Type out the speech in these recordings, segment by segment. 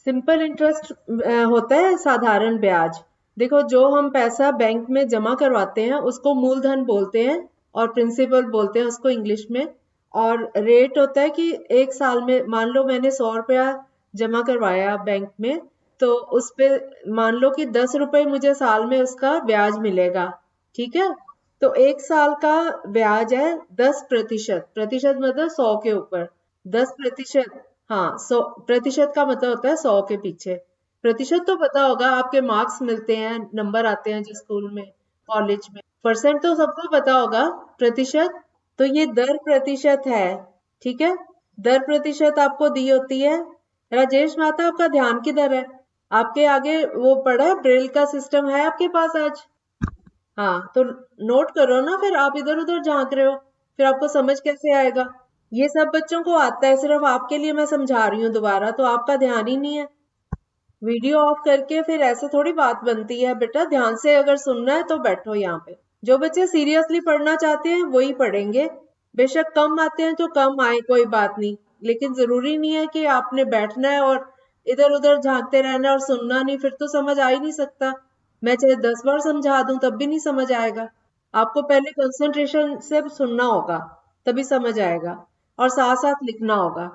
Simple interest होता है साधारण ब्याज। देखो, जो हम पैसा बैंक में जमा करवाते हैं उसको मूलधन बोलते हैं और प्रिंसिपल बोलते हैं उसको इंग्लिश में। और रेट होता है कि एक साल में, मान लो मैंने 100 रुपया जमा करवाया बैंक में, तो उस पे मान लो कि 10 रुपए मुझे साल में उसका ब्याज मिलेगा। ठीक है। तो एक साल का ब्याज है 10%। प्रतिशत मतलब 100 के ऊपर 10%। हाँ, 100% का मतलब होता है 100 के पीछे। प्रतिशत तो पता होगा, आपके मार्क्स मिलते हैं, नंबर आते हैं जो स्कूल में, कॉलेज में। परसेंट तो सबको पता होगा। प्रतिशत तो ये दर प्रतिशत है। ठीक है। दर प्रतिशत आपको दी होती है। राजेश माता, आपका ध्यान किधर है? आपके आगे वो पड़ा है, ब्रेल का सिस्टम है आपके पास आज? हाँ, तो नोट करो ना, फिर आप इधर उधर झांक रहे हो, फिर आपको समझ कैसे आएगा? ये सब बच्चों को आता है, सिर्फ आपके लिए मैं समझा रही हूँ दोबारा, तो आपका ध्यान ही नहीं है। वीडियो ऑफ करके फिर ऐसे थोड़ी बात बनती है बेटा। ध्यान से अगर सुनना है तो बैठो यहाँ पे। जो बच्चे सीरियसली पढ़ना चाहते हैं वही पढ़ेंगे। बेशक कम आते हैं तो कम आए, कोई बात नहीं, लेकिन जरूरी नहीं है कि आपने बैठना है और इधर उधर झांकते रहना है और सुनना नहीं, फिर तो समझ आ ही नहीं सकता। मैं चाहे 10 बार समझा दूं तब भी नहीं समझ आएगा। आपको पहले कंसंट्रेशन से सुनना होगा, तभी समझ आएगा, और साथ साथ लिखना होगा।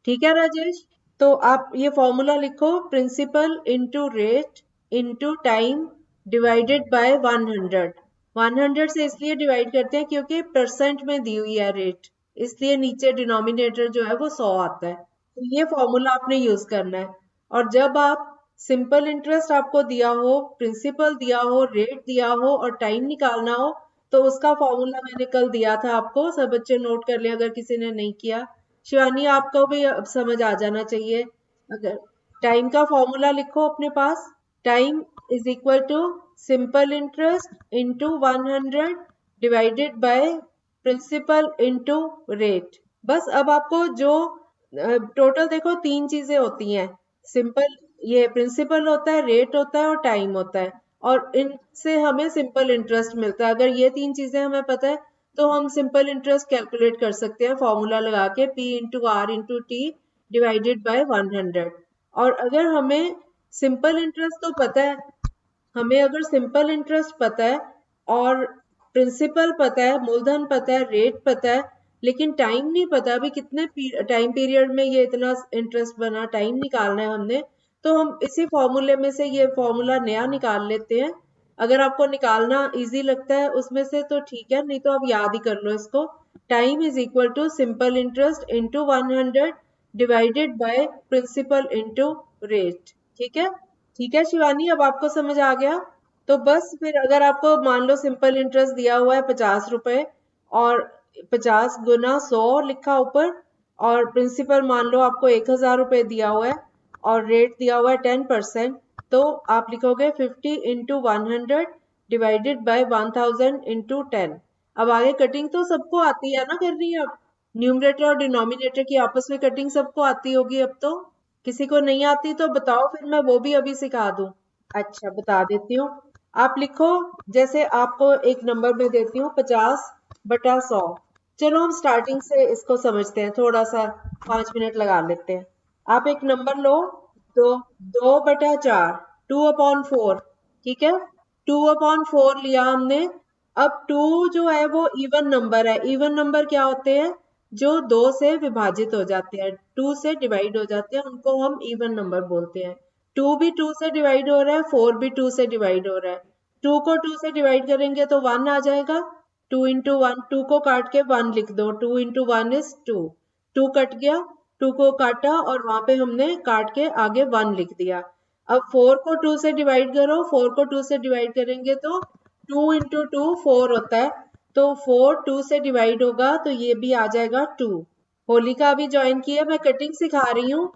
ठीक है राजेश? तो आप ये फॉर्मूला लिखो, principal into rate into time divided by 100। 100 से इसलिए डिवाइड करते हैं क्योंकि परसेंट में दी हुई है रेट, इसलिए नीचे डिनोमिनेटर जो है वो 100 आता है। तो ये फॉर्मूला आपने यूज करना है। और जब आप सिंपल इंटरेस्ट आपको दिया हो, प्रिंसिपल दिया हो, रेट दिया हो और टाइम निकालना हो, तो उसका फॉर्मूला मैंने कल दिया था आपको, सब बच्चे नोट कर लें अगर किसी ने नहीं किया। शिवानी, आपको भी अब समझ आ जाना चाहिए। अगर टाइम का फॉर्मूला लिखो अपने पास, time is equal to simple interest into 100 divided by principal into rate. बस अब आपको जो टोटल देखो, तीन चीजें होती हैं। सिंपल, ये प्रिंसिपल होता है, रेट होता है और टाइम होता है, और इनसे हमें सिंपल इंटरेस्ट मिलता है। अगर ये तीन चीजें हमें पता है तो हम सिंपल इंटरेस्ट कैलकुलेट कर सकते हैं फॉर्मूला लगा के, P into R into T divided by 100। और अगर हमें सिंपल इंटरेस्ट तो पता है, हमें अगर सिंपल इंटरेस्ट पता है और प्रिंसिपल पता है, मूलधन पता है, रेट पता है, लेकिन टाइम नहीं पता, अभी कितने टाइम पीरियड में ये इतना इंटरेस्ट बना, टाइम निकालना है हमने, तो हम इसी फॉर्मूले में से ये फॉर्मूला नया निकाल लेते हैं। अगर आपको निकालना इजी लगता है उसमें से तो ठीक है, नहीं तो आप याद ही कर लो इसको। Time is equal to simple interest into 100 divided by principal into rate. ठीक है? ठीक है शिवानी, अब आपको समझ आ गया? तो बस फिर अगर आपको मान लो सिंपल इंटरेस्ट दिया हुआ है 50 रुपए, और 50 गुना 100 लिखा ऊपर, और प्रिंसिपल मान लो आपको 1000 रुपए दिया हुआ है, और रेट दिया हुआ है 10%, तो आप लिखोगे 50 इंटू 100 डिवाइडेड बाई 1000 इंटू 10। अब आगे कटिंग तो सबको आती है ना करनी? अब न्यूमरेटर और डिनोमिनेटर की आपस में कटिंग सबको आती होगी अब तो। किसी को नहीं आती तो बताओ, फिर मैं वो भी अभी सिखा दूं। अच्छा, बता देती हूँ। आप लिखो, जैसे आपको एक नंबर में देती हूँ 50/100। चलो हम स्टार्टिंग से इसको समझते हैं, थोड़ा सा 5 मिनट लगा लेते हैं। आप एक नंबर लो, दो 2/4, 2/4। ठीक है। 2/4 लिया हमने। अब 2 जो है वो इवन नंबर है। इवन नंबर क्या होते हैं? जो 2 से विभाजित हो जाते हैं, 2 से डिवाइड हो जाते हैं, उनको हम इवन नंबर बोलते हैं। 2 भी 2 से डिवाइड हो रहा है, 4 भी 2 से डिवाइड हो रहा है। 2 को 2 से डिवाइड करेंगे तो 1 आ जाएगा। 2 इंटू 1, 2 को काट के 1 लिख दो, 2 इंटू 1 इज 2। 2 कट गया, 2 को काटा और वहां पे हमने काट के आगे 1 लिख दिया। अब 4 को 2 से डिवाइड करो, 4 को 2 से डिवाइड करेंगे तो 2 इंटू 2 4 होता है, तो 4 2 से डिवाइड होगा तो ये भी आ जाएगा 2। होलिका अभी ज्वाइन की है, मैं कटिंग सिखा रही हूँ।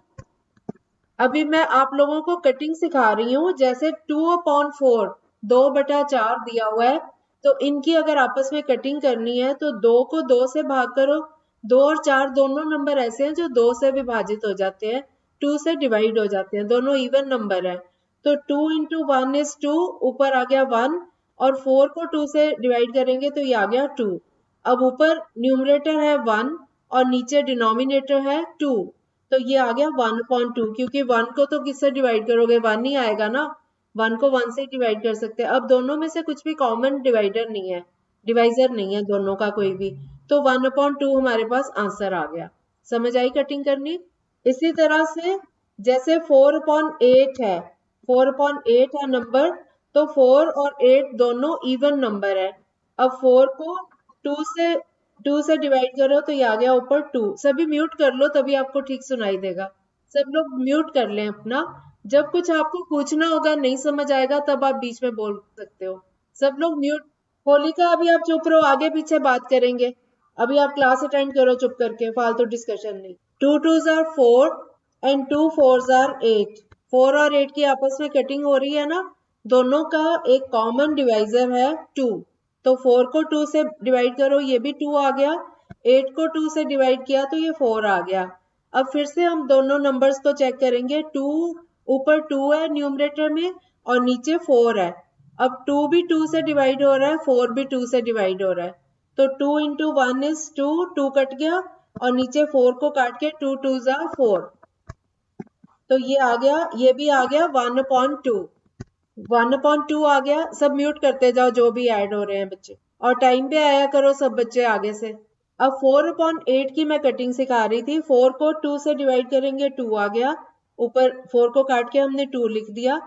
अभी मैं आप लोगों को कटिंग सिखा रही हूँ। जैसे 2/4, 2/4 दिया हुआ है, तो इनकी अगर आपस में कटिंग करनी है तो 2 को 2 से भाग करो। 2 और 4 दोनों नंबर ऐसे हैं जो 2 से विभाजित हो जाते हैं, 2 से डिवाइड हो जाते हैं, दोनों इवन नंबर है। तो 2 इंटू 1 इज 2, ऊपर आ गया 1, और 4 को 2 से डिवाइड करेंगे तो ये आ गया 2। अब ऊपर न्यूमरेटर है 1 और नीचे डिनोमिनेटर है 2, तो ये आ गया 1/2, क्योंकि 1 को तो किससे डिवाइड करोगे, 1 ही आएगा ना, 1 को 1 से डिवाइड कर सकते हैं। अब दोनों में से कुछ भी कॉमन डिवाइडर नहीं है, डिवाइजर नहीं है दोनों का कोई भी, तो 1/2 हमारे पास आंसर आ गया। समझ आई कटिंग करनी? इसी तरह से जैसे 4/8 है, 4/8 है नंबर, तो 4 और 8 दोनों इवन नंबर है। अब 4 को 2 से डिवाइड करो तो ये आ गया ऊपर 2। सभी म्यूट कर लो तभी आपको ठीक सुनाई देगा। सब लोग म्यूट कर लें अपना। जब कुछ आपको पूछना होगा, नहीं समझ आएगा, तब आप बीच में बोल सकते हो। सब लोग म्यूट। होलिका अभी आप चुप रहो, आगे पीछे बात करेंगे। अभी आप क्लास अटेंड करो चुप करके, फालतू डिस्कशन नहीं। 2 2s are 4 and 2 4s are 8। 4 और 8 की आपस में कटिंग हो रही है ना, दोनों का एक कॉमन डिवाइजर है 2। तो 4 को 2 से डिवाइड करो, ये भी 2 आ गया। 8 को 2 से डिवाइड किया तो ये 4 आ गया। अब फिर से हम दोनों नंबर्स को चेक करेंगे। 2 ऊपर 2 है न्यूमरेटर में और नीचे 4 है। अब 2 भी 2 से डिवाइड हो रहा है, 4 भी 2 से डिवाइड हो रहा है। तो 2 into 1 is 2, 2 कट गया और नीचे 4 को काट के 2 2s are 4। तो ये आ गया, ये भी आ गया 1/2। 1/2 आ गया। सब म्यूट करते जाओ जो भी ऐड हो रहे हैं बच्चे, और टाइम पे आया करो सब बच्चे आगे से। अब 4/8 की मैं कटिंग सिखा रही थी। 4 को 2 से डिवाइड करेंगे, 2 आ गया। ऊपर 4 को काट के हमने 2 लिख दिया।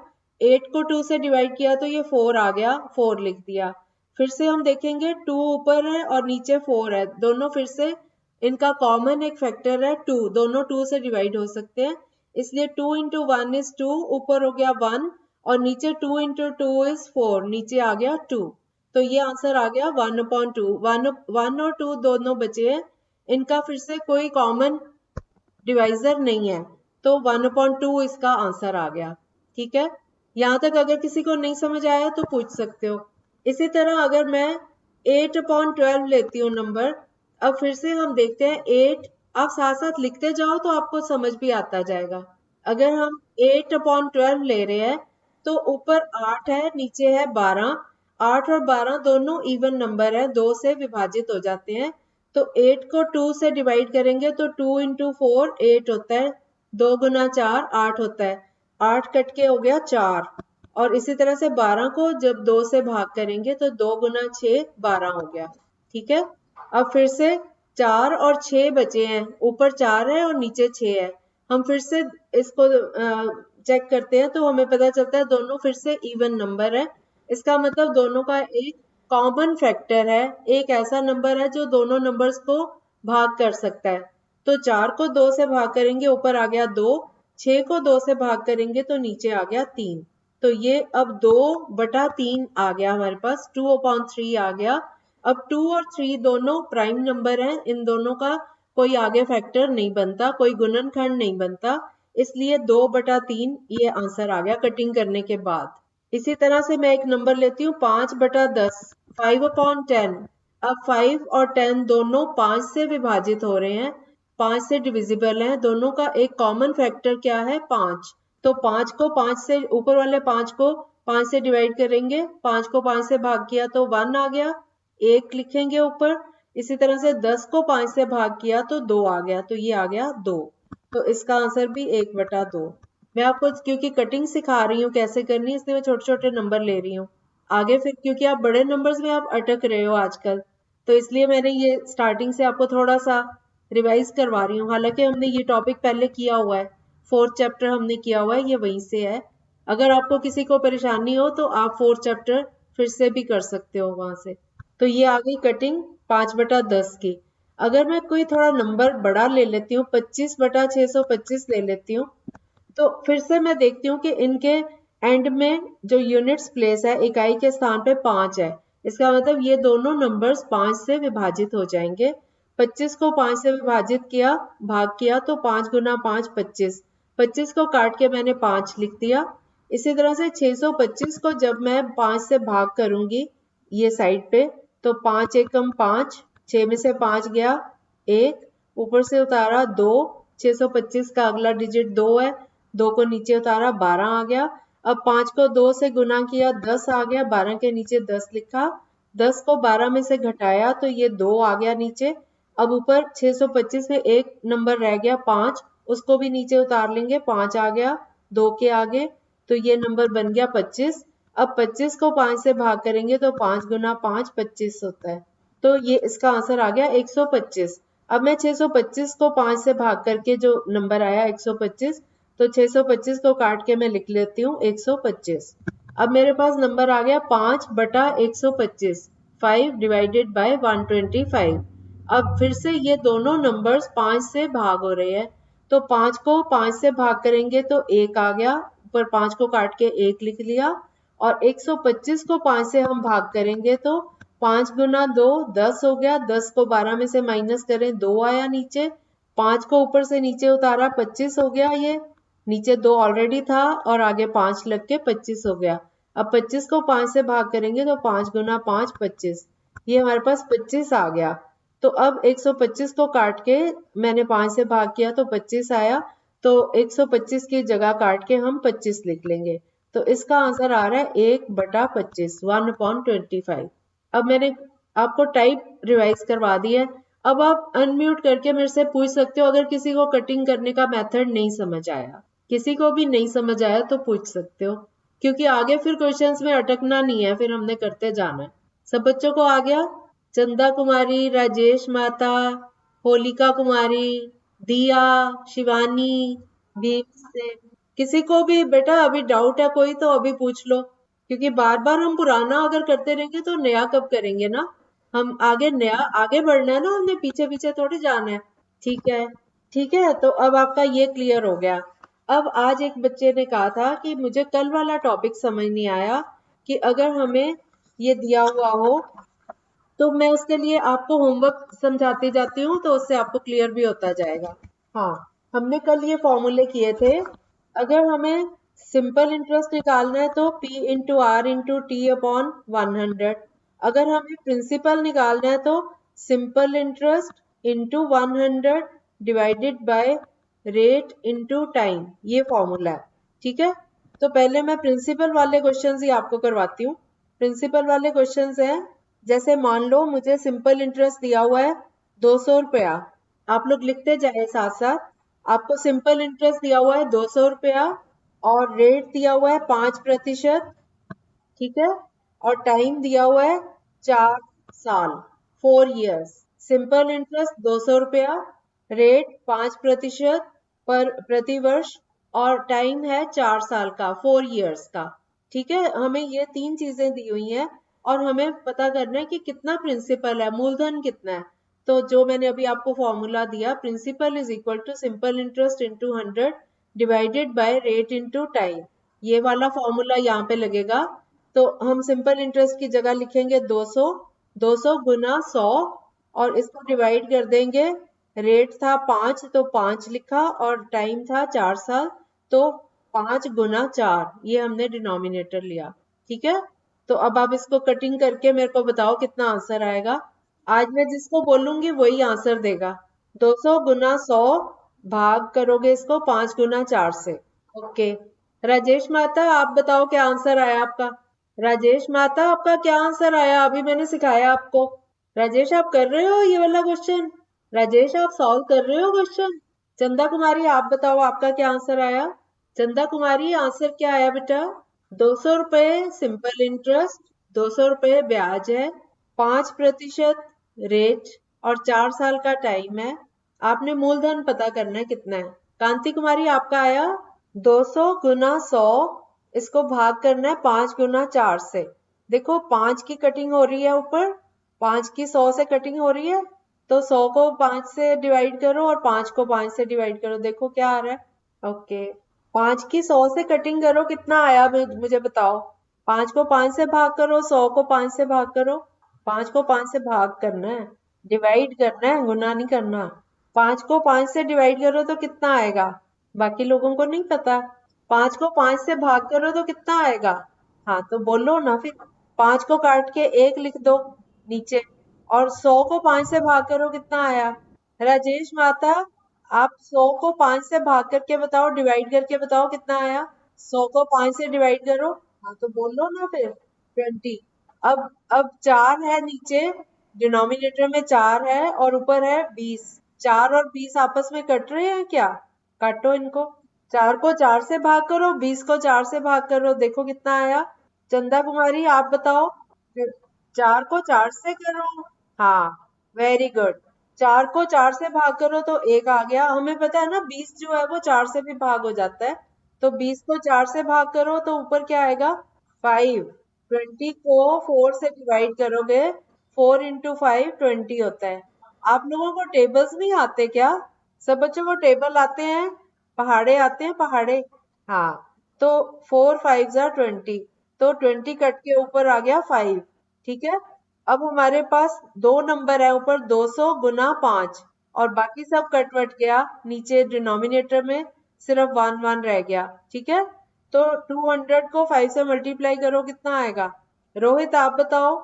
8 को 2 से डिवाइड किया तो ये 4 आ गया, 4 लिख दिया। फिर से हम देखेंगे 2 ऊपर है और नीचे 4 है, दोनों फिर से इनका कॉमन एक फैक्टर है 2, दोनों 2 से डिवाइड हो सकते हैं, इसलिए 2 into 1 is 2, ऊपर हो गया 1 और नीचे 2 into 2 is 4, नीचे आ गया 2। तो ये आंसर आ गया 1/2। 1 और 2 दोनों बचे हैं, इनका फिर से कोई कॉमन डिवाइजर नहीं है, तो 1/2 इसका आंसर आ गया। ठीक है, यहाँ तक अगर किसी को नहीं समझ आया तो पूछ सकते हो। इसी तरह अगर मैं 8/12 लेती हूँ नंबर, अब फिर से हम देखते हैं 8, आप साथ साथ लिखते जाओ तो आपको समझ भी आता जाएगा। अगर हम 8/12 ले रहे हैं तो ऊपर 8 है, नीचे है 12। 8 और 12 दोनों इवन नंबर है, 2 से विभाजित हो जाते हैं। तो 8 को 2 से डिवाइड करेंगे तो 2 into 4 8 होता है, 2 गुना 4 8 होता है, 8 कट के हो गया 4। और इसी तरह से 12 को जब 2 से भाग करेंगे तो 2 गुना 6 12 हो गया। ठीक है, अब फिर से 4 और 6 बचे हैं, ऊपर 4 है और नीचे 6 है। हम फिर से इसको चेक करते हैं तो हमें पता चलता है दोनों फिर से इवन नंबर है। इसका मतलब दोनों का एक कॉमन फैक्टर है, एक ऐसा नंबर है जो दोनों नंबर्स को भाग कर सकता है। तो 4 को 2 से भाग करेंगे, ऊपर आ गया 2। 6 को 2 से भाग करेंगे तो नीचे आ गया 3। तो ये अब 2/3 आ गया हमारे पास, 2/3 आ गया। अब 2 और 3 दोनों प्राइम नंबर हैं, इन दोनों का कोई आगे फैक्टर नहीं बनता, कोई गुणनखंड नहीं बनता, इसलिए 2/3 ये आंसर आ गया कटिंग करने के बाद। इसी तरह से मैं एक नंबर लेती हूँ 5/10, 5/10। अब 5 और 10 दोनों 5 से विभाजित हो रहे हैं, 5 से डिविजिबल हैं, दोनों का एक कॉमन फैक्टर क्या है 5। तो 5 को 5 से, ऊपर वाले 5 को 5 से डिवाइड करेंगे, 5 को 5 से भाग किया तो 1 आ गया, 1 लिखेंगे ऊपर। इसी तरह से 10 को 5 से भाग किया तो 2 आ गया, तो ये आ गया 2। तो इसका आंसर भी 1/2। मैं आपको क्योंकि कटिंग सिखा रही हूँ कैसे करनी है, इसलिए मैं छोटे छोटे नंबर ले रही हूँ। आगे फिर क्योंकि आप बड़े नंबर्स में आप अटक रहे हो आजकल, तो इसलिए मैंने ये स्टार्टिंग से आपको थोड़ा सा रिवाइज करवा रही हूँ। हालांकि हमने ये टॉपिक पहले किया हुआ है, 4th चैप्टर हमने किया हुआ है, ये वहीं से है। अगर आपको किसी को परेशानी हो तो आप 4th चैप्टर फिर से भी कर सकते हो वहां से। तो ये आ गई कटिंग 5/10 की। अगर मैं कोई थोड़ा नंबर बड़ा ले लेती हूँ, 25/625 ले लेती हूँ, तो फिर से मैं देखती हूँ कि इनके एंड में जो यूनिट्स प्लेस है, इकाई के स्थान पे 5 है। इसका मतलब ये दोनों नंबर्स 5 से विभाजित हो जाएंगे। 25 को 5 से विभाजित किया, भाग किया तो 5 गुना 5 25। 25 को काट के मैंने 5 लिख दिया। इसी तरह से 625 को जब मैं 5 से भाग करूंगी ये साइड पे, तो 5 एकम 5, 6 में से 5 गया 1, ऊपर से उतारा 2, 625 का अगला डिजिट 2 है, 2 को नीचे उतारा 12 आ गया। अब 5 को 2 से गुना किया 10 आ गया, 12 के नीचे 10 लिखा। 10 को 12 में से घटाया तो ये 2 आ गया नीचे। अब ऊपर 625 में एक नंबर रह गया 5, उसको भी नीचे उतार लेंगे, 5 आ गया 2 के आगे, तो ये नंबर बन गया 25। अब 25 को 5 से भाग करेंगे तो 5 गुना 5 25 होता है, तो ये इसका आंसर आ गया 125। अब मैं 625 को 5 से भाग करके जो नंबर आया 125, तो 625 को काट के मैं लिख लेती हूँ 125। अब मेरे पास नंबर आ गया 5/125, 5 डिवाइडेड बाय 125। अब फिर से ये दोनों नंबर्स 5 से भाग हो रहे हैं, तो 5 को 5 से भाग करेंगे तो 1 आ गया, ऊपर 5 को काट के 1 लिख लिया, और 125 को 5 से हम भाग करेंगे तो 5 गुना 2 10 हो गया, 10 को 12 में से माइनस करें 2 आया नीचे, 5 को ऊपर से नीचे उतारा 25 हो गया, ये नीचे 2 ऑलरेडी था और आगे 5 लग के 25 हो गया। अब 25 को 5 से भाग करेंगे तो 5 गुना 5 25, ये हमारे पास 25 आ गया। तो अब 125 को काट के मैंने 5 से भाग किया तो 25 आया, तो 125 की जगह काट के हम 25 लिख लेंगे, तो इसका आंसर आ रहा है 1/25, 1/25। अब मैंने आपको टाइप रिवाइज करवा दी है। अब आप अनम्यूट करके मेरे से पूछ सकते हो, अगर किसी को कटिंग करने का मेथड नहीं समझ आया, किसी को भी नहीं समझ आया तो पूछ सकते हो, क्योंकि आगे फिर क्वेश्चंस में अटकना नहीं है, फिर हमने करते जाना है। सब बच्चों को आ गया? चंदा कुमारी, राजेश माता, होलिका कुमारी, दिया, शिवानी, भीम से, किसी को भी बेटा अभी डाउट है कोई तो अभी पूछ लो, क्योंकि बार बार हम पुराना अगर करते रहेंगे तो नया कब करेंगे ना, हम आगे नया आगे बढ़ना है ना, हमने पीछे पीछे थोड़ी जाना है। ठीक है, ठीक है, तो अब आपका ये क्लियर हो गया। अब आज एक बच्चे ने कहा था कि मुझे कल वाला टॉपिक समझ नहीं आया, कि अगर हमें ये दिया हुआ हो तो मैं उसके लिए आपको होमवर्क समझाती जाती हूँ, तो उससे आपको क्लियर भी होता जाएगा। हाँ, हमने कल ये फॉर्मूले किए थे। अगर हमें सिंपल इंटरेस्ट निकालना है तो P into R into T upon 100। अगर हमें प्रिंसिपल निकालना है तो simple interest into 100 divided by rate into time, ये फॉर्मूला है। ठीक है, तो पहले मैं प्रिंसिपल वाले क्वेश्चंस ही आपको करवाती हूँ। प्रिंसिपल वाले क्वेश्चंस हैं, जैसे मान लो मुझे सिंपल इंटरेस्ट दिया हुआ है 200 रुपया, आप लोग लिखते जाए साथ साथ। आपको सिंपल इंटरेस्ट दिया हुआ है 200 रुपया और रेट दिया हुआ है 5%, ठीक है, और टाइम दिया हुआ है 4 साल, 4 years। सिंपल इंटरेस्ट 200 रुपया, रेट 5% पर प्रति वर्ष, और टाइम है 4 साल का, 4 years का। ठीक है, हमें ये 3 चीजें दी हुई हैं और हमें पता करना है कि कितना प्रिंसिपल है, मूलधन कितना है। तो जो मैंने अभी आपको फॉर्मूला दिया, principal is equal to simple interest into 100 divided by rate into time, ये वाला फॉर्मूला यहाँ पे लगेगा। तो हम सिंपल इंटरेस्ट की जगह लिखेंगे 200, 200 गुना 100, और इसको डिवाइड कर देंगे। रेट था 5 तो 5 लिखा, और टाइम था 4 साल, तो 5 गुना 4, ये हमने डिनोमिनेटर लिया। ठीक है, तो अब आप इसको कटिंग करके मेरे को बताओ कितना आंसर आएगा। आज मैं जिसको बोलूंगी वही आंसर देगा। 200 गुना 100 भाग करोगे इसको 5 गुना 4 से। ओके, राजेश माता आप बताओ क्या आंसर आया आपका। राजेश माता आपका क्या आंसर आया, अभी मैंने सिखाया आपको। राजेश आप कर रहे हो ये वाला क्वेश्चन, राजेश आप सॉल्व कर रहे हो क्वेश्चन। चंदा कुमारी आप बताओ आपका क्या आंसर आया। चंदा कुमारी आंसर क्या आया बेटा। 200 रुपए सिंपल इंटरेस्ट, 200 रुपए ब्याज है, 5% रेट और 4 साल का टाइम है। आपने मूलधन पता करना है कितना है। कांति कुमारी आपका आया 200 गुना 100, इसको भाग करना है 5 गुना 4 से। देखो 5 की कटिंग हो रही है ऊपर, 5 की 100 से कटिंग हो रही है, तो 100 को 5 से डिवाइड करो और 5 को 5 से डिवाइड करो, देखो क्या आ रहा है। ओके, 5 की 100 से कटिंग करो, कितना आया मुझे बताओ। 5 को 5 से भाग करो, 100 को 5 से भाग करो। 5 को 5 से भाग करना है, डिवाइड करना है, गुना नहीं करना। 5 को 5 से डिवाइड करो तो कितना आएगा, बाकी लोगों को नहीं पता। 5 को 5 से भाग करो तो कितना आएगा, हाँ तो बोलो ना फिर। 5 को काट के 1 लिख दो नीचे, और 100 को 5 से भाग करो, कितना आया। राजेश माता आप 100 को 5 से भाग करके बताओ, डिवाइड करके बताओ कितना आया। 100 को 5 से डिवाइड करो, हाँ तो बोलो ना फिर 20। अब 4 है नीचे, डिनोमिनेटर में 4 है और ऊपर है 20। 4 और 20 आपस में कट रहे हैं क्या, काटो इनको। 4 को 4 से भाग करो, 20 को 4 से भाग करो, देखो कितना आया। चंदा कुमारी आप बताओ। 4 को 4 से करो। हाँ, वेरी गुड। 4 को 4 से भाग करो तो 1 आ गया। हमें पता है ना 20 जो है वो 4 से भी भाग हो जाता है। तो 20 को 4 से भाग करो तो ऊपर क्या आएगा? 5। 20 को 4 से डिवाइड करोगे, 4 इंटू 5 20 होता है। आप लोगों को टेबल्स नहीं आते क्या? सब बच्चों को टेबल आते हैं? पहाड़े आते हैं, पहाड़े? हाँ। तो 4 5 जार 20, तो 20 कट के ऊपर आ गया 5। ठीक है। अब हमारे पास दो नंबर है ऊपर, 200 गुना 5, और बाकी सब कट वट गया। नीचे डिनोमिनेटर में सिर्फ 1 1 रह गया। ठीक है। तो 200 को 5 से मल्टीप्लाई करो, कितना आएगा? रोहित आप बताओ।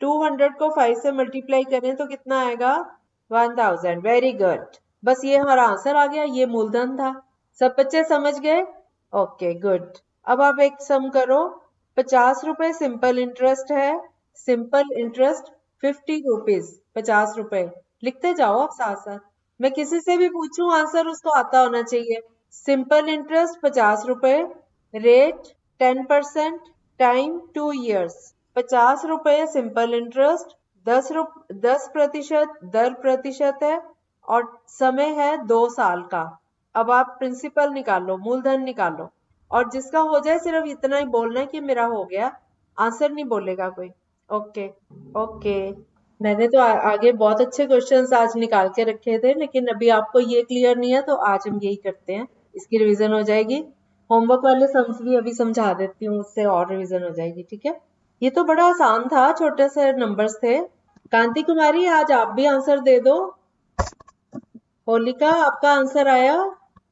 200 को 5 से मल्टीप्लाई करें तो कितना आएगा? 1000। Very good. बस ये हमारा आंसर आ गया, ये मूलधन था। सब बच्चे समझ गए? Okay good. अब आप एक सम करो। 50 रुपए सिंपल इंटरेस्ट है। सिंपल इंटरेस्ट 50 रुपीज, 50 रुपए। लिखते जाओ आप साथ साथ। मैं किसी से भी पूछूं आंसर उसको आता होना चाहिए। सिंपल इंटरेस्ट 50 रुपए, रेट 10%, टाइम 2 years। 50 रुपए सिंपल इंटरेस्ट, 10% दर प्रतिशत है, और समय है 2 साल का। अब आप प्रिंसिपल निकालो, मूलधन निकालो, और जिसका हो जाए सिर्फ इतना ही बोलना है कि मेरा हो गया। आंसर नहीं बोलेगा कोई। ओके। ओके। मैंने तो आगे बहुत अच्छे क्वेश्चंस आज निकाल के रखे थे, लेकिन अभी आपको ये क्लियर नहीं है तो आज हम यही करते हैं। इसकी रिवीजन हो जाएगी। होमवर्क वाले सम्स भी अभी समझा देती हूँ, उससे और रिवीजन हो जाएगी। ठीक है। ये तो बड़ा आसान था, छोटे से नंबर्स थे। कांति कुमारी आज आप भी आंसर दे दो। होलिका आपका आंसर आया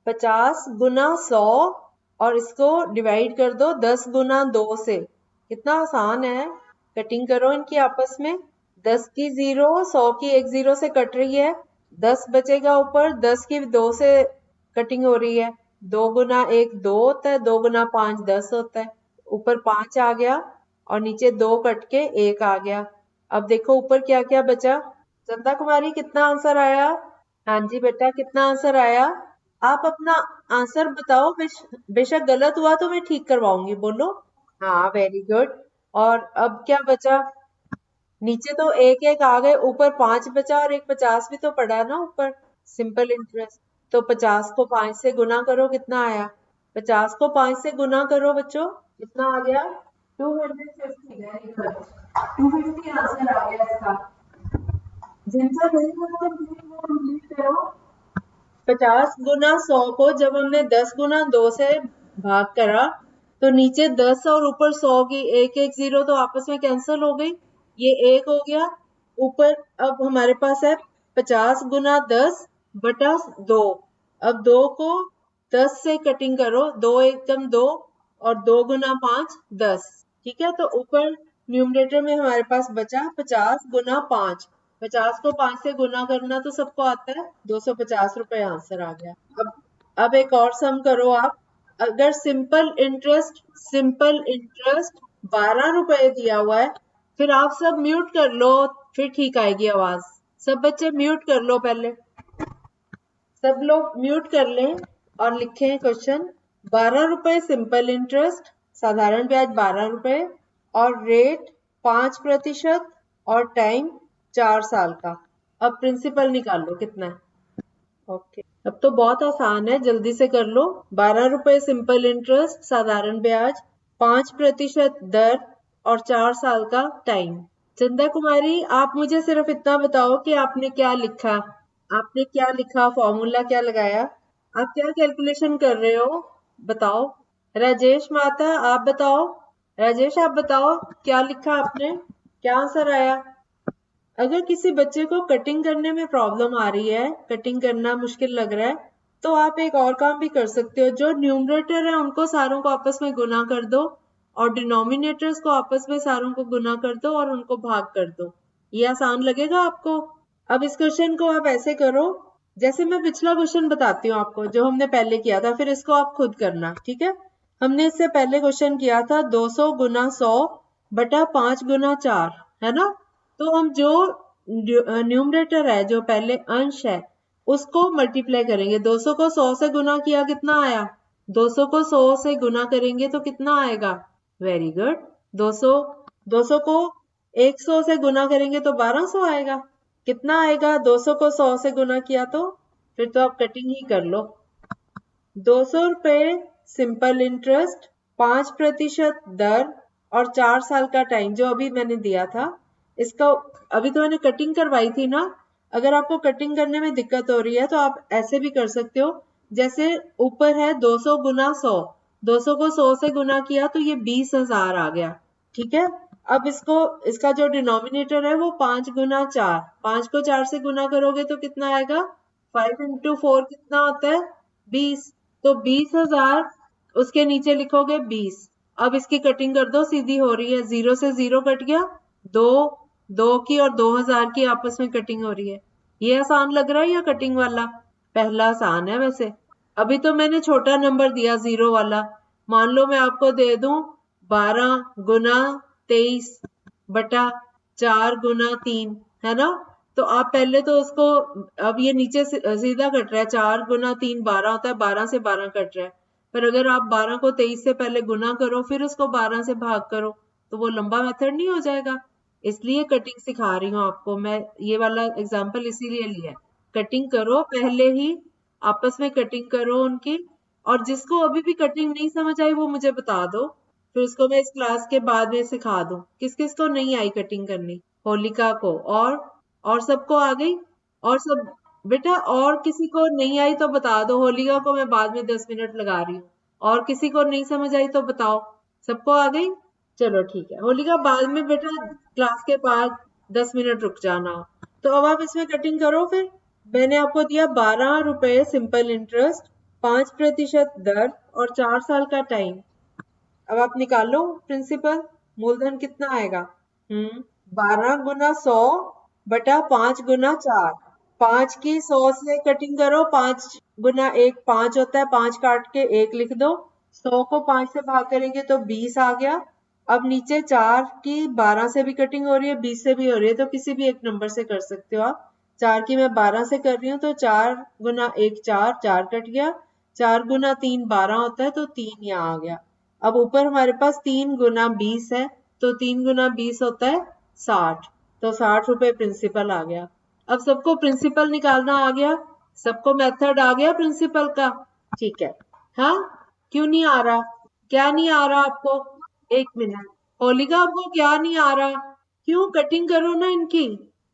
50 गुना 100, और इसको डिवाइड कर दो 10 गुना 2 से। कितना आसान है। कटिंग करो इनकी आपस में। 10 की 0, 100 की 1 0 से कट रही है। 10 बचेगा ऊपर, 10 की 2 से कटिंग हो रही है। 2 गुना 1 2 होता है, 2 गुना 5 10 होता है। ऊपर 5 आ गया और नीचे 2 कट के 1 आ गया। अब देखो ऊपर क्या क्या बचा। चंदा कुमारी कितना आंसर आया? हाँ जी बेटा, कितना आंसर आया? आप अपना आंसर बताओ। बेशक गलत हुआ तो मैं ठीक करवाऊंगी, बोलो। हाँ, वेरी गुड। और अब क्या बचा? नीचे तो एक एक आ गए, ऊपर 5 बचा, और एक 50 भी तो पड़ा ना ऊपर। Simple interest. तो 50 को 5 से गुना करो, कितना आया? 50 को 5 से गुना करो बच्चों, कितना आ गया? 250। Very good. 250 आंसर आ गया इसका। जिनका नहीं हुआ तो प्लीज वो कंप्लीट करो। 50 गुना 100 को जब हमने 10 गुना 2 से भाग करा, तो नीचे 10 और ऊपर 100 की 1 1 0 तो आपस में कैंसिल हो गई। ये 1 हो गया। ऊपर अब हमारे पास है 50 गुना 10 बटा 2। अब 2 को 10 से कटिंग करो, 2 एकम 2, और 2 गुना 5 10। ठीक है। तो ऊपर न्यूमरेटर में हमारे पास बचा 50 गुना 5। 50 को 5 से गुना करना तो सबको आता है। 250 रुपए आंसर आ गया। अब एक और सम करो आप। अगर सिंपल इंटरेस्ट 12 रुपए दिया हुआ है, फिर आप सब म्यूट कर लो, फिर ठीक आएगी आवाज। सब बच्चे म्यूट कर लो पहले। सब लोग म्यूट कर लें और लिखें क्वेश्चन। 12 रुपए सिंपल इंटरेस्ट, साधारण ब्याज 12 रुपए, और रेट 5% और टाइम 4 साल का। अब प्रिंसिपल निकाल लो कितना है। ओके। अब तो बहुत आसान है, जल्दी से कर लो। 12 रुपए सिंपल इंटरेस्ट, साधारण ब्याज, 5% दर, और 4 साल का टाइम। चंदा कुमारी आप मुझे सिर्फ इतना बताओ कि आपने क्या लिखा। आपने क्या लिखा, फॉर्मूला क्या लगाया, आप क्या कैलकुलेशन कर रहे हो, बताओ। राजेश माता आप बताओ। राजेश आप बताओ क्या लिखा आपने, क्या आंसर आया? अगर किसी बच्चे को कटिंग करने में प्रॉब्लम आ रही है, कटिंग करना मुश्किल लग रहा है, तो आप एक और काम भी कर सकते हो। जो न्यूमरेटर है उनको सारों को आपस में गुना कर दो, और डिनोमिनेटर्स को आपस में सारों को गुना कर दो, और उनको भाग कर दो। ये आसान लगेगा आपको। अब इस क्वेश्चन को आप ऐसे करो, जैसे मैं पिछला क्वेश्चन बताती हूँ आपको जो हमने पहले किया था, फिर इसको आप खुद करना। ठीक है। हमने इससे पहले क्वेश्चन किया था 200 गुना 100 बटा 5 गुना 4, है ना। तो हम जो न्यूमरेटर है, जो पहले अंश है, उसको मल्टीप्लाई करेंगे। 200 को 100 से गुना किया कितना आया? 200 को 100 से गुना करेंगे तो कितना आएगा? Very good. 200 200 को 100 से गुना करेंगे तो 1200 आएगा। कितना आएगा 200 को 100 से गुना किया तो? फिर तो आप कटिंग ही कर लो। 200 रुपए सिंपल इंटरेस्ट, 5% दर और 4 साल का टाइम जो अभी मैंने दिया था। इसका अभी तो मैंने कटिंग करवाई थी ना। अगर आपको कटिंग करने में दिक्कत हो रही है तो आप ऐसे भी कर सकते हो। जैसे ऊपर है 200 गुना 100, 200 को 100 से गुना किया तो ये 20,000 आ गया। ठीक है। अब इसका जो डिनोमिनेटर है वो 5 गुना 4, 5 को 4 से गुना करोगे तो कितना आएगा? 5 इंटू 4 कितना होता है? 20। तो 20,000 उसके नीचे लिखोगे 20। अब इसकी कटिंग कर दो, सीधी हो रही है। 0 से 0 कट गया, 2 2 की और 2,000 की आपस में कटिंग हो रही है। ये आसान लग रहा है या कटिंग वाला? पहला आसान है वैसे। अभी तो मैंने छोटा नंबर दिया 0 वाला। मान लो मैं आपको दे दूं 12 गुना 23 बटा 4 गुना 3, है ना? तो आप पहले तो उसको, अब ये नीचे सीधा कट रहा है, 4 गुना 3 12 होता है, 12 से 12 कट रहा है। पर अगर आप 12 को 23 से पहले गुना करो फिर उसको 12 से भाग करो तो वो लंबा मेथड नहीं हो जाएगा। इसलिए कटिंग सिखा रही हूँ आपको मैं। ये वाला एग्जाम्पल इसीलिए लिया है। कटिंग करो पहले ही, आपस में कटिंग करो उनकी। और जिसको अभी भी कटिंग नहीं समझ आई वो मुझे बता दो, फिर उसको मैं इस क्लास के बाद में सिखा दूं। किस किस को नहीं आई कटिंग करनी? होलिका को, और सबको आ गई? और सब बेटा, और किसी को नहीं आई तो बता दो। होलिका को मैं बाद में 10 मिनट लगा रही हूँ। और किसी को नहीं समझ आई तो बताओ। सबको आ गई? चलो ठीक है। होलिका बाद में बेटा क्लास के बाद 10 मिनट रुक जाना। तो अब आप इसमें कटिंग करो फिर। मैंने आपको दिया 12 रुपए सिंपल इंटरेस्ट, 5% दर और 4 साल का टाइम। अब आप निकालो प्रिंसिपल। मूलधन कितना आएगा? 12 गुना 100 बटा 5 गुना 4। 5 की 100 से कटिंग करो, 5 गुना 1 5 होता है, 5 काट के 1 लिख दो। 100 को 5 से भाग करेंगे तो 20 आ गया। अब नीचे 4 की 12 से भी कटिंग हो रही है, 20 से भी हो रही है, तो किसी भी एक नंबर से कर सकते हो आप। 4 की मैं 12 से कर रही हूँ तो 4 गुना 1 4, 4 कट गया। 4 गुना 3 12 होता है तो 3 यहाँ आ गया। अब ऊपर हमारे पास 3 गुना 20 है, तो 3 गुना 20 होता है 60। तो 60 रुपए प्रिंसिपल आ गया। अब सबको प्रिंसिपल निकालना आ गया? सबको मेथड आ गया प्रिंसिपल का? ठीक है। हाँ, क्यों नहीं आ रहा? क्या नहीं आ रहा आपको? एक मिनट। होलिका आपको क्या नहीं आ रहा? क्यों? कटिंग करो ना इनकी।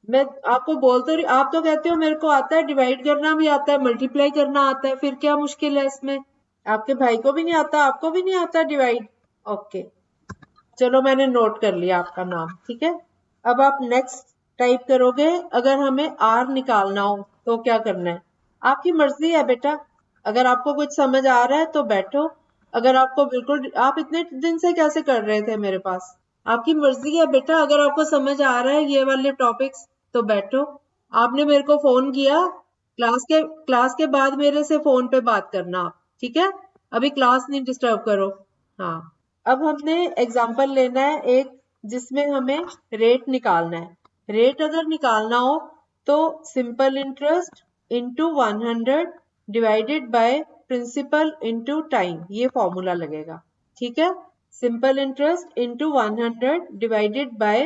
मैं आपको बोल तो रही, आप तो कहते हो मेरे को आता है, डिवाइड करना भी आता है, मल्टीप्लाई करना आता है, फिर क्या मुश्किल है इसमें? आपके भाई को भी नहीं आता, आपको भी नहीं आता डिवाइड? ओके, चलो मैंने नोट कर लिया आपका नाम। ठीक है। अब आप नेक्स्ट टाइप करोगे। अगर हमें आर निकालना हो तो क्या करना है? आपकी मर्जी है बेटा। अगर आपको कुछ समझ आ रहा है तो बैठो। अगर आपको बिल्कुल, आप इतने दिन से कैसे कर रहे थे मेरे पास? आपकी मर्जी है बेटा। अगर आपको समझ आ रहा है ये वाले टॉपिक्स तो बैठो। आपने मेरे को फोन किया, क्लास के बाद मेरे से फोन पे बात करना आप। ठीक है। अभी क्लास नहीं डिस्टर्ब करो। हाँ। अब हमने एग्जाम्पल लेना है एक, जिसमें हमें रेट निकालना है। रेट अगर निकालना हो तो simple interest into 100 divided by principal into time, ये फॉर्मूला लगेगा। ठीक है। Simple interest into 100 divided by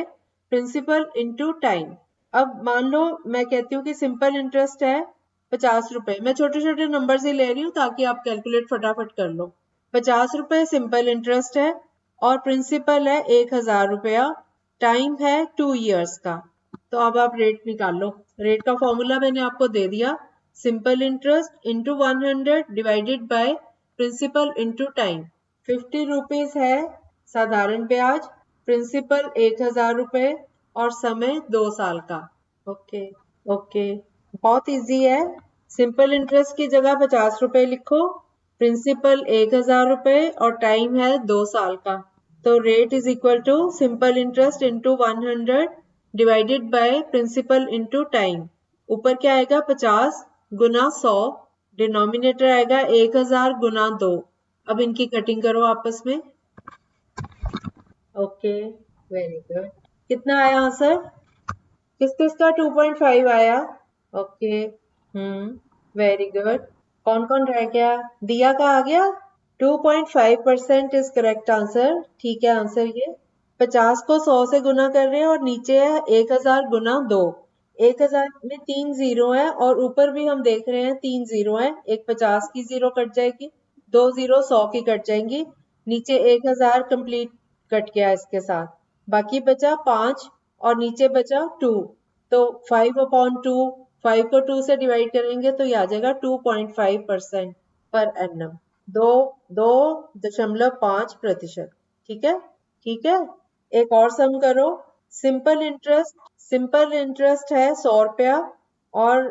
principal into time. अब मान लो मैं कहती हूँ कि सिंपल इंटरेस्ट है 50 रुपए। मैं छोटे छोटे नंबर से ले रही हूँ ताकि आप कैलकुलेट फटाफट कर लो। 50 रुपए सिंपल इंटरेस्ट है और प्रिंसिपल है 1,000 रुपया। टाइम है 2 इयर्स का। तो अब आप रेट निकालो। रेट का फॉर्मूला मैंने आपको दे दिया। Simple interest into 100 divided by principal into time. 50 rupees है साधारण ब्याज, प्रिंसिपल 1,000 रुपए और समय 2 साल का। ओके। ओके, बहुत इजी है। सिंपल इंटरेस्ट की जगह 50 रुपए लिखो, प्रिंसिपल 1,000 रुपए और टाइम है 2 साल का। तो rate is equal to simple interest into 100 divided by principal into time. ऊपर क्या आएगा? 50 गुना 100, डिनोमिनेटर आएगा 1,000 गुना 2। अब इनकी कटिंग करो आपस में। Okay, very good. कितना आया आंसर? किस किस का 2.5 आया? Okay, very good. कौन कौन रह गया? दिया का आ गया। 2.5% इज करेक्ट आंसर। ठीक है आंसर ये। 50 को 100 से गुना कर रहे हैं और नीचे है 1000 गुना 2। 1000 में 3 जीरो है और ऊपर भी हम देख रहे हैं 3 जीरो है। एक 50 की जीरो कट जाएगी, 2 जीरो 100 की कट जाएंगी, नीचे 1000 कंप्लीट कट गया इसके साथ। बाकी बचा 5 और नीचे बचा 2। तो 5/2, 5 को 2 से डिवाइड करेंगे तो ये आ जाएगा 2.5% पर एनम। 2.5%। ठीक है, ठीक है। एक और सम करो। सिंपल इंटरेस्ट है 100 रुपया और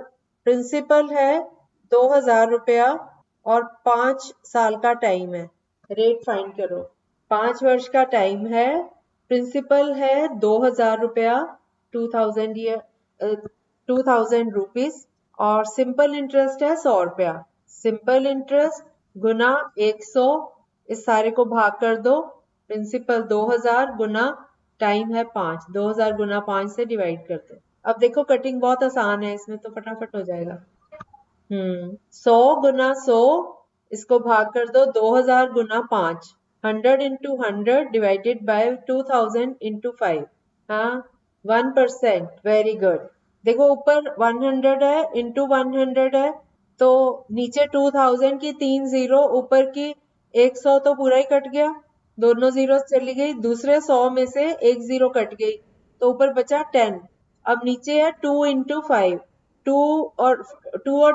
प्रिंसिपल है 2000 रुपया और 5 साल का टाइम है। रेट फाइंड करो। 5 वर्ष का टाइम है, प्रिंसिपल है 2000 रुपया, 2000 रुपीज और सिंपल इंटरेस्ट है 100 रुपया। सिंपल इंटरेस्ट गुना 100, इस सारे को भाग कर दो। प्रिंसिपल 2000 गुना टाइम है 5, 2000 गुना 5 से डिवाइड कर दो। अब देखो कटिंग बहुत आसान है, इसमें तो फटाफट हो जाएगा। 100 गुना 100, इसको भाग कर दो 2000 गुना 5। 100 into 100 डिवाइडेड बाय 2000 into 5। हाँ, 1%। Very good. देखो ऊपर 100 है इंटू 100 है तो नीचे 2000 की 3 जीरो, ऊपर की 100 तो पूरा ही कट गया, दोनों जीरो चली गई। दूसरे 100 में से एक जीरो कट गई तो ऊपर बचा 10। अब नीचे है 2 into 5। 2 और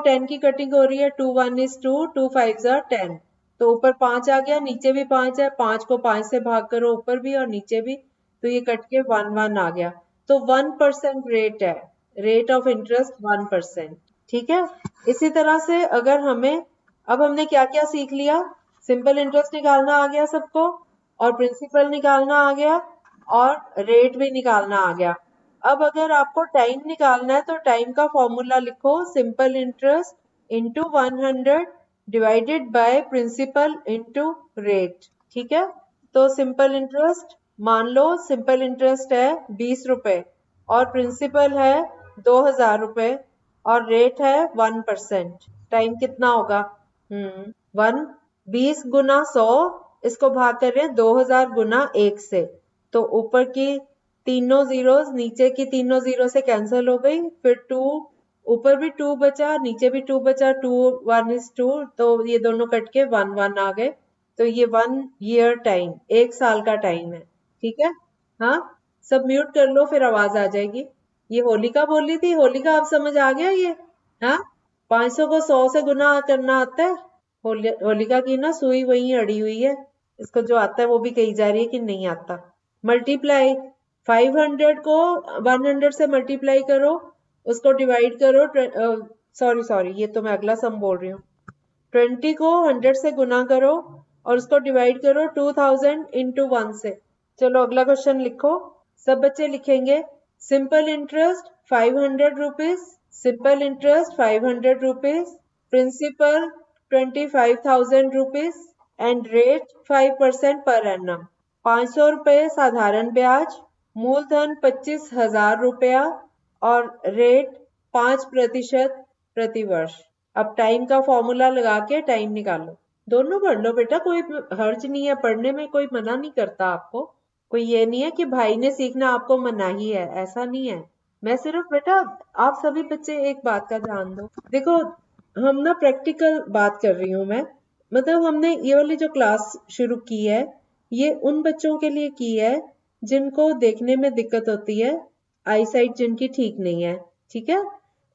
10 की कटिंग हो रही है। 2 1 is 2, 2 5 are 10। तो ऊपर 5 आ गया, नीचे भी 5 है। 5 को 5 से भाग करो ऊपर भी और नीचे भी, तो ये कट के 1 1 आ गया। तो 1% रेट है, रेट ऑफ इंटरेस्ट 1%। ठीक है। इसी तरह से अगर हमें, अब हमने क्या क्या सीख लिया? सिंपल इंटरेस्ट निकालना आ गया सबको, और प्रिंसिपल निकालना आ गया, और रेट भी निकालना आ गया। अब अगर आपको टाइम निकालना है तो टाइम का फॉर्मूला लिखो। Simple interest into 100 divided by principal into rate. ठीक है। तो सिंपल इंटरेस्ट, मान लो सिंपल इंटरेस्ट है 20 रुपए और प्रिंसिपल है 2000 रुपए और रेट है 1%। टाइम कितना होगा? 20 गुना 100, इसको भाग कर रहे हैं 2000 गुना 1 से। तो ऊपर की तीनों जीरो नीचे की तीनों जीरो से कैंसिल हो गई। फिर 2, ऊपर भी 2 बचा, नीचे भी 2 बचा। 2 1 is 2, तो ये दोनों कट के 1 1 आ गए। तो ये 1 ईयर टाइम, 1 साल का टाइम है। ठीक है। हाँ, सब म्यूट कर लो फिर आवाज आ जाएगी। ये होलिका बोली थी, होलिका अब समझ आ गया ये? हाँ, 500 को 100 से गुना करना आता है। होलिका की ना सुई वहीं अड़ी हुई है, इसको जो आता है वो भी कही जा रही है कि नहीं आता। मल्टीप्लाई, 500 को 100 से मल्टीप्लाई करो, उसको डिवाइड करो। सॉरी ये तो मैं अगला सम बोल रही हूँ। 20 को 100 से गुना करो और उसको डिवाइड करो 2000 into 1 से। चलो अगला क्वेश्चन लिखो। सब बच्चे लिखेंगे। Simple interest 500 rupees, simple interest 500 rupees, principal 25,000 rupees and rate 5% per annum. 500 रुपए साधारण ब्याज, मूलधन 25,000 रुपया और रेट 5% प्रति वर्ष। अब टाइम का फॉर्मूला लगा के टाइम निकालो। दोनों पढ़ लो बेटा, कोई हर्ज नहीं है पढ़ने में, कोई मना नहीं करता आपको। कोई ये नहीं है कि भाई ने सीखना आपको मनाही है, ऐसा नहीं है। मैं सिर्फ बेटा, आप सभी बच्चे एक बात का ध्यान दो। देखो हम ना प्रैक्टिकल बात कर रही हूँ मैं, मतलब हमने ये वाली जो क्लास शुरू की है ये उन बच्चों के लिए की है जिनको देखने में दिक्कत होती है, आई साइट जिनकी ठीक नहीं है। ठीक है,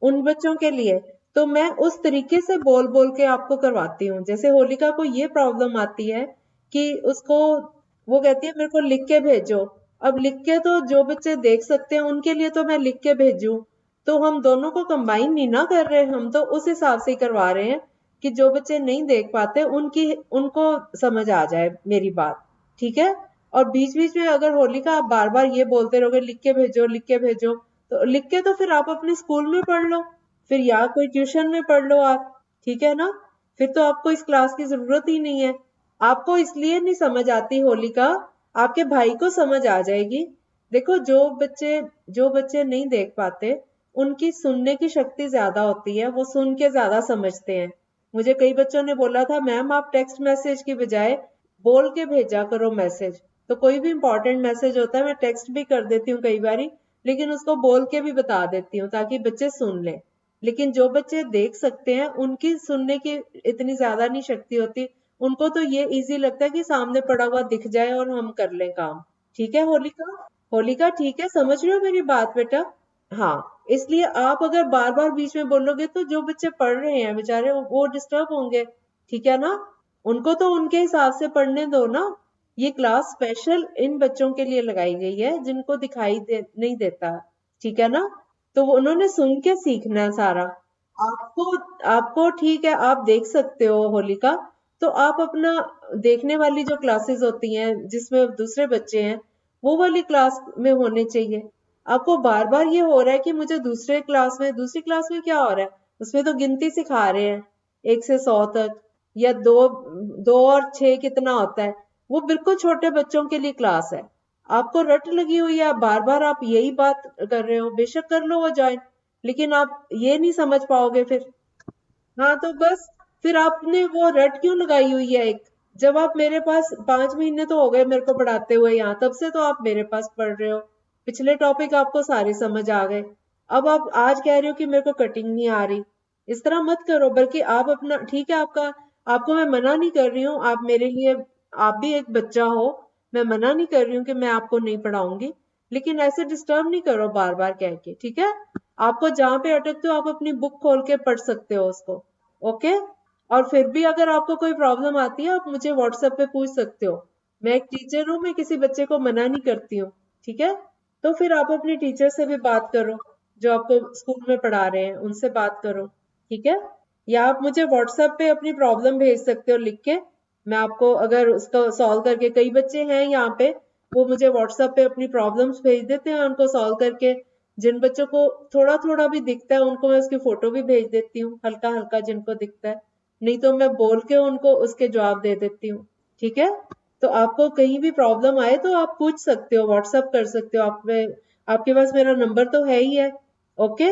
उन बच्चों के लिए तो मैं उस तरीके से बोल बोल के आपको करवाती हूँ। जैसे होलिका को ये प्रॉब्लम आती है कि उसको, वो कहती है मेरे को लिख के भेजो। अब लिख के तो जो बच्चे देख सकते हैं उनके लिए तो मैं लिख के भेजूं, तो हम दोनों को कंबाइन नहीं ना कर रहे, हम तो उस हिसाब से करवा रहे हैं कि जो बच्चे नहीं देख पाते उनको समझ आ जाए मेरी बात। ठीक है। और बीच बीच में अगर होलिका आप बार बार ये बोलते रहोगे लिख के भेजो लिख के भेजो, तो लिख के तो फिर आप अपने स्कूल में पढ़ लो, फिर या कोई ट्यूशन में पढ़ लो आप। ठीक है ना, फिर तो आपको इस क्लास की जरूरत ही नहीं है। आपको इसलिए नहीं समझ आती होलिका, आपके भाई को समझ आ जाएगी। देखो जो बच्चे नहीं देख पाते उनकी सुनने की शक्ति ज्यादा होती है, वो सुन के ज्यादा समझते हैं। मुझे कई बच्चों ने बोला था मैम आप टेक्स्ट मैसेज की बजाय बोल के भेजा करो मैसेज। तो कोई भी इंपॉर्टेंट मैसेज होता है मैं टेक्स्ट भी कर देती हूँ कई बारी, लेकिन उसको बोल के भी बता देती हूँ ताकि बच्चे सुन लें। लेकिन जो बच्चे देख सकते हैं उनकी सुनने की इतनी ज्यादा नहीं शक्ति होती, उनको तो ये इजी लगता है कि सामने पड़ा हुआ दिख जाए और हम कर लें काम। ठीक है होलिका? होलिका ठीक है, समझ रहे हो मेरी बात बेटा? हाँ, इसलिए आप अगर बार बार बीच में बोलोगे तो जो बच्चे पढ़ रहे हैं बेचारे वो डिस्टर्ब होंगे। ठीक है ना? उनको तो उनके हिसाब से पढ़ने दो ना। ये क्लास स्पेशल इन बच्चों के लिए लगाई गई है जिनको नहीं देता। ठीक है ना? तो उन्होंने सुन के सीखना है सारा। आपको आपको ठीक है, आप देख सकते हो होलिका। तो आप अपना देखने वाली जो क्लासेस होती हैं जिसमें दूसरे बच्चे हैं, वो वाली क्लास में होने चाहिए। आपको बार बार ये हो रहा है कि मुझे दूसरी क्लास में क्या हो रहा है? उसमें तो गिनती सिखा रहे हैं 1 से 100 तक, या दो, 2 और 6 कितना होता है। वो बिल्कुल छोटे बच्चों के लिए क्लास है। आपको रट लगी हुई है, बार बार आप यही बात कर रहे हो, बेशक कर लो वो ज्वाइन, लेकिन आप ये नहीं समझ पाओगे फिर। हाँ तो बस, फिर आपने वो रट क्यों लगाई हुई है एक? जब आप मेरे पास 5 महीने तो हो गए मेरे को पढ़ाते हुए यहाँ, तब से तो आप मेरे पास पढ़ रहे हो, पिछले टॉपिक आपको सारे समझ आ गए। अब आप आज कह रहे हो कि मेरे को कटिंग नहीं आ रही। इस तरह मत करो, बल्कि आप अपना ठीक है, आपको मैं मना नहीं कर रही हूँ, आप मेरे लिए, आप भी एक बच्चा हो। मैं मना नहीं कर रही हूँ कि मैं आपको नहीं पढ़ाऊंगी, लेकिन ऐसे डिस्टर्ब नहीं करो बार बार कह के। ठीक है? आपको जहाँ पे अटकते हो आप अपनी बुक खोल के पढ़ सकते हो उसको। ओके? और फिर भी अगर आपको कोई प्रॉब्लम आती है आप मुझे व्हाट्सएप पे पूछ सकते हो। मैं एक टीचर हूँ, मैं किसी बच्चे को मना नहीं करती हूँ। ठीक है? तो फिर आप अपनी टीचर से भी बात करो, जो आपको स्कूल में पढ़ा रहे हैं उनसे बात करो। ठीक है? या आप मुझे व्हाट्सएप पे अपनी प्रॉब्लम भेज सकते हो लिख के। मैं आपको अगर उसको सॉल्व करके, कई बच्चे हैं यहाँ पे, वो मुझे व्हाट्सएप पे अपनी प्रॉब्लम्स भेज देते हैं, उनको सॉल्व करके। जिन बच्चों को थोड़ा थोड़ा भी दिखता है उनको मैं उसकी फोटो भी भेज देती हूँ, हल्का हल्का जिनको दिखता है। नहीं तो मैं बोल के उनको उसके जवाब दे देती हूँ। ठीक है? तो आपको कहीं भी प्रॉब्लम आए तो आप पूछ सकते हो, व्हाट्सएप कर सकते हो। आपके पास मेरा नंबर तो है ही है। ओके?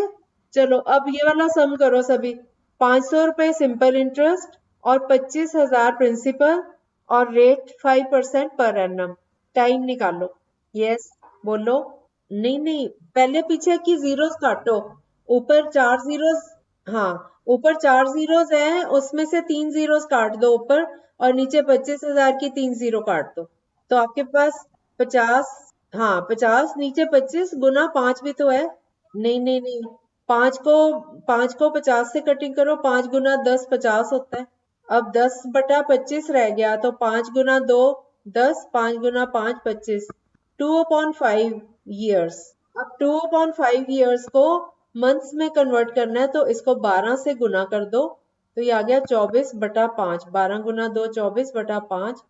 चलो अब ये वाला सम करो सभी। 500 रुपए सिंपल इंटरेस्ट और 25,000 प्रिंसिपल, और रेट 5% पर एनम। टाइम निकालो। यस, बोलो। नहीं नहीं, पहले पीछे की जीरोस काटो। ऊपर 4 जीरोस, हाँ, ऊपर 4 जीरोस हैं, उसमें से 3 जीरोस काट दो ऊपर, और नीचे 25,000 की 3 जीरो काट दो। तो आपके पास 50, हाँ 50, नीचे 25 गुना 5 भी तो है। नहीं नहीं नहीं, पांच को 50 से कटिंग करो, 5 गुना 10 50 होता है। अब 10/25 रह गया, तो 5 गुना 2 10, 5 गुना 5 25 2/5 ईयर्स। अब 2/5 ईयर्स को मंथ्स में कन्वर्ट करना है, तो इसको 12 से गुना कर दो, तो ये आ गया 24/5। 12 गुना 2 24/5,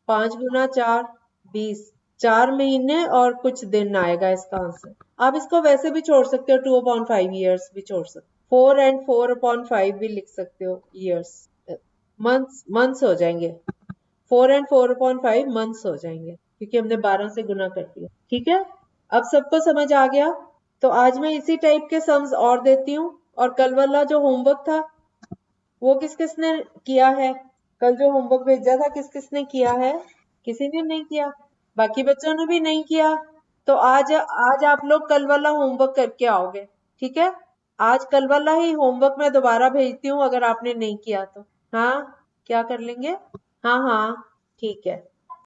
5 गुना 4 20। 4 महीने और कुछ दिन आएगा इसका आंसर। आप इसको वैसे भी छोड़ सकते हो, 2/5 ईयर्स भी छोड़ सकते हो, 4 and 4/5 भी लिख सकते हो ईयर्स। मंथ्स मंथ्स हो जाएंगे, 4 and 4/5 मंथ्स हो जाएंगे, क्योंकि हमने 12 से गुना कर दिया। ठीक है? अब सबको समझ आ गया? तो आज मैं इसी टाइप के सम्स और देती हूँ। और कल वाला जो होमवर्क था वो किस किसने किया है? कल जो होमवर्क भेजा था किस किसने किया है? किसी ने नहीं किया? बाकी बच्चों ने भी नहीं किया? तो आज आज आप लोग कल वाला होमवर्क करके आओगे। ठीक है? आज कल वाला ही होमवर्क मैं दोबारा भेजती हूँ अगर आपने नहीं किया तो। हाँ, क्या कर लेंगे? हाँ हाँ, ठीक है।